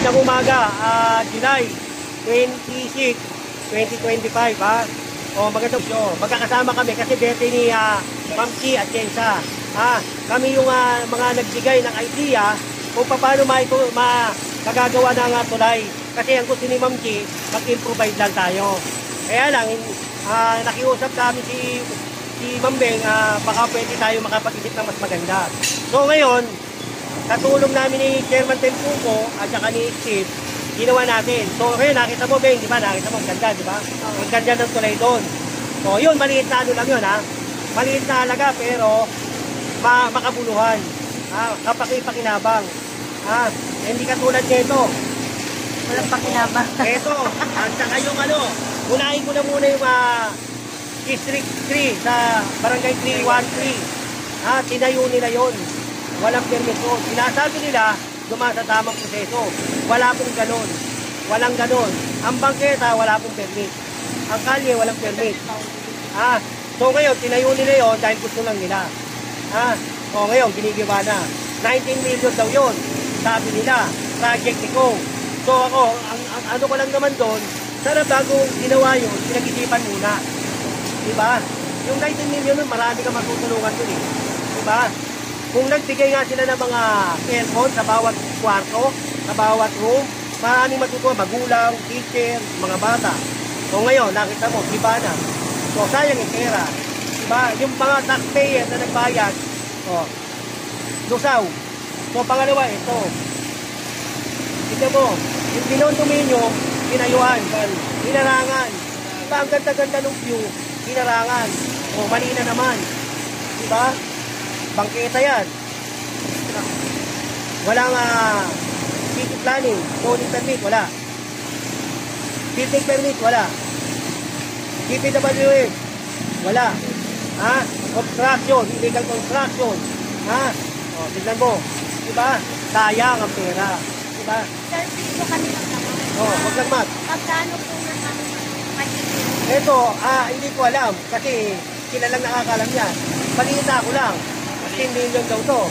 magandang umaga, July 26, 2025 ha. O magandang show. Magkakasama kami kasi birthday ni Ma'am Chi at Jensa. Kami yung mga nagbigay ng idea kung paano magagawa ng tulay. Kasi ang gusto ni Ma'am Chi, mag-improvise lang tayo. Kaya lang, nakiusap kami si Ma'am Beng, baka pwede tayo makapag-isip ng mas maganda. So ngayon, sa tulong namin ni Chairman Tempuco at saka ni Steve, ginawa natin. So ngayon, nakita mo Beng, di ba? Nakita mo, ang ganda, di ba? Ang ganda ng tulay doon. So yun, maliit na ano lang yun ha. Maliit na halaga pero makabuluhan. Kapaki-pakinabang. Hindi katulad nito. Walang pakinabang. Ito, at saka yung unahin ko na muna yung District 3 sa Barangay 313. Tinayo nila yun. Walang permisyon. Sinasabi nila, dumaan sa tamang proseso. Wala pong ganon. Walang ganon. Ang bangketa, wala pong permit. Ang kalye, walang permit. So ngayon, tinayo nila yun dahil gusto lang nila. O ngayon, ginigiba na. 19 million daw yun. Sabi nila, project ko. So ako, ang ano ko lang naman doon, sana bago ginawa yun, pinag-isipan muna. Diba? Yung 19 million nun, marami ka matutulungan dun eh. Diba? Kung nagbigay nga sila ng mga aircon sa bawat kwarto, sa bawat room, maraming matutuwa, magulang, teacher, mga bata. So ngayon, nakita mo, iba na. So sayang yung pera. Diba? Yung mga taxpayer na nagbayad, lusaw. So pangalawa, ito. Ito mo, yung pinondominium, pinayuhan, hinarangan. Diba? Ang ganda-ganda ng view, hinarangan. O, mali na naman. Diba? Bangketa yan. Walang city planning, zoning permit, wala. Building permit, wala. DPWH, wala. Construction, illegal construction. O, tignan mo. Diba? Sayang ang pera. Diba? Sir, dito kanilang naman. Wag lang mat. Magkano po na kami makikita? Ito, hindi ko alam. Kasi sila lang nakakalam yan. Balita ko lang. 15 million daw to.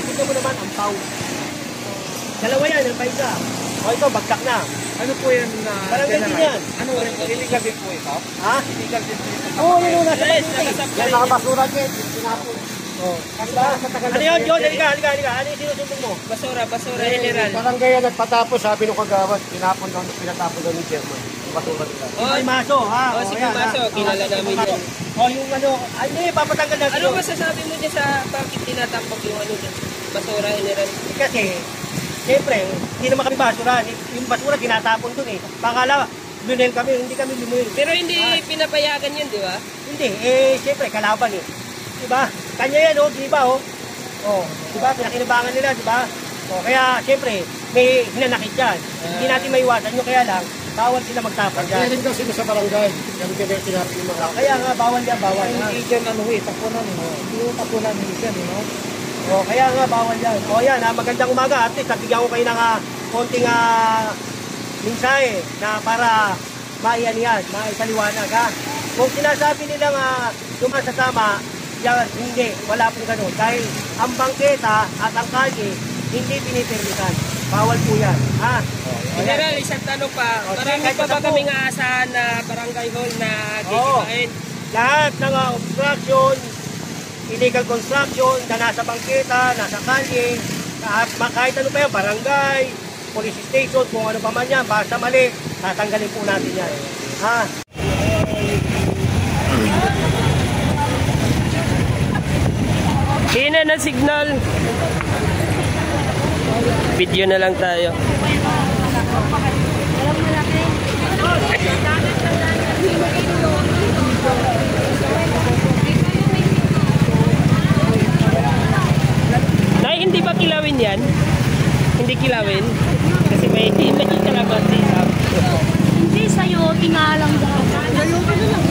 Ito mo naman, ang pau. Dalawa yan, ang paisa. O ito, bagsak na. Ano po yan na barangay din yan. Ano, illegal din po ito? Illegal din po ito? Oo, yun, nasa paligid. Yan, nakabasura din. Sinapon. Ano yun, John? Halika. Ano yung sinusumbong mo? Basura general. Barangay yan nagpatapos, sabi nung kagawad, pinatapon daw ni Chairman. Basura nila. Ay, Maso, si Maso, kilala namin yan. Yung hindi, papatanggal natin. Ano masasabi mo dyan sa bakit tinatambak yung basura general? Kasi, siyempre, hindi naman kami basura. Yung basura, tinatapon dun eh. Pakala, lunel kami, hindi kami lunel. Pero hindi pinapayagan yun, di ba? Hindi, siyempre, kalaban eh. Diba? Kanya yan, diba, diba, pinakinabangan nila, diba? Kaya, siyempre, may hinanakit yan. Hindi natin maiwasan yun, kaya lang, bawal sila magtapon dyan. Kaya rin daw sila sa barangay. Kaya nga, bawal yan, bawal. Hindi dyan tapunan. Hindi yung tapunan dyan, kaya nga, bawal yan. Yan, magandang umaga. At least, nabigyan ko kayo ng konting mensahe na para maipaliwanag, ha? Kung sinasabi nilang dumaan sa tama, yan, hindi, wala pong ganun. Dahil ang bangketa at ang kalye, hindi pinipermitan. Bawal po yan, ha? General, isang tanong pa. Marami pa ba kaming aasahan na barangay hall na gigibain? Lahat ng obstruction, illegal construction na nasa bangketa, nasa kalye, kahit ano pa yan, barangay, police station, kung ano pa man yan, basta mali, tatanggalin po natin yan. Ha? Hina na signal. Video na lang tayo. Nay, hindi ba kilawin yan? Hindi kilawin? Kasi may kalamansi. Hindi, sa'yo, tingalang daw. Sa'yo, ano lang.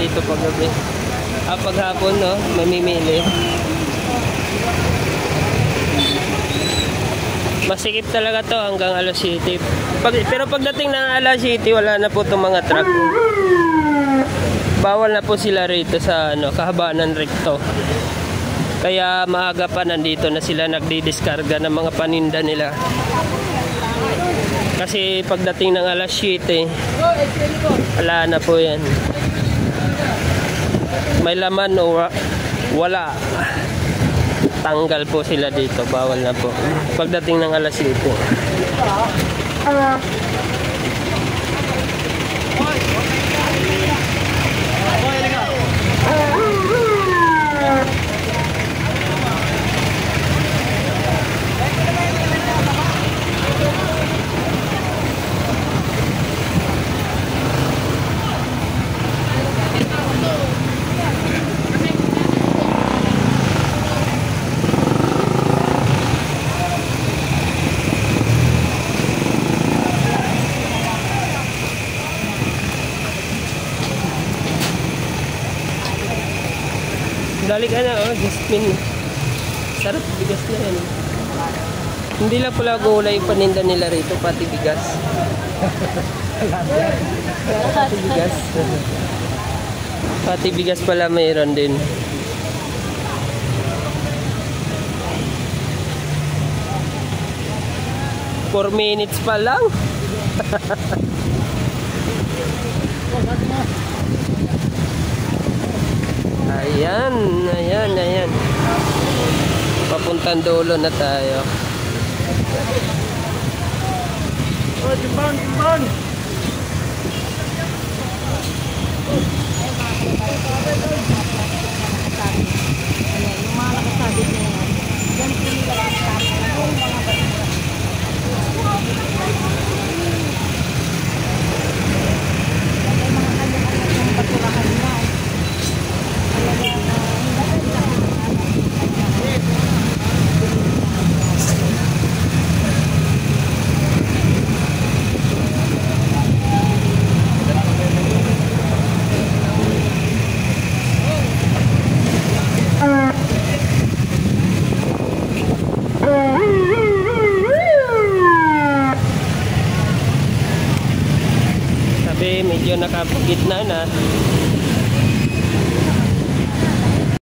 dito pag gabi. Paghapon, no? Mamimili. Masikip talaga to hanggang alas 7. Pero pagdating ng alas 7, wala na po itong mga truck. Bawal na po sila rito sa kahabaan ng recto. Kaya maaga pa nandito na sila nagdidiskarga ng mga paninda nila. Kasi pagdating ng alas 7, wala na po yan. May laman o wala. Tanggal po sila dito. Bawal na po. Pagdating ng alas 7. Dali ka na, Jasmine. Sarap bigas na yan. Hindi lang pala gulay yung paninda nila rito, pati bigas. Pati bigas. Pati bigas pala mayroon din. Four minutes pa lang. Ayan. Papuntang dulo na tayo. Timbang! Sabi medyo nakapagitna na.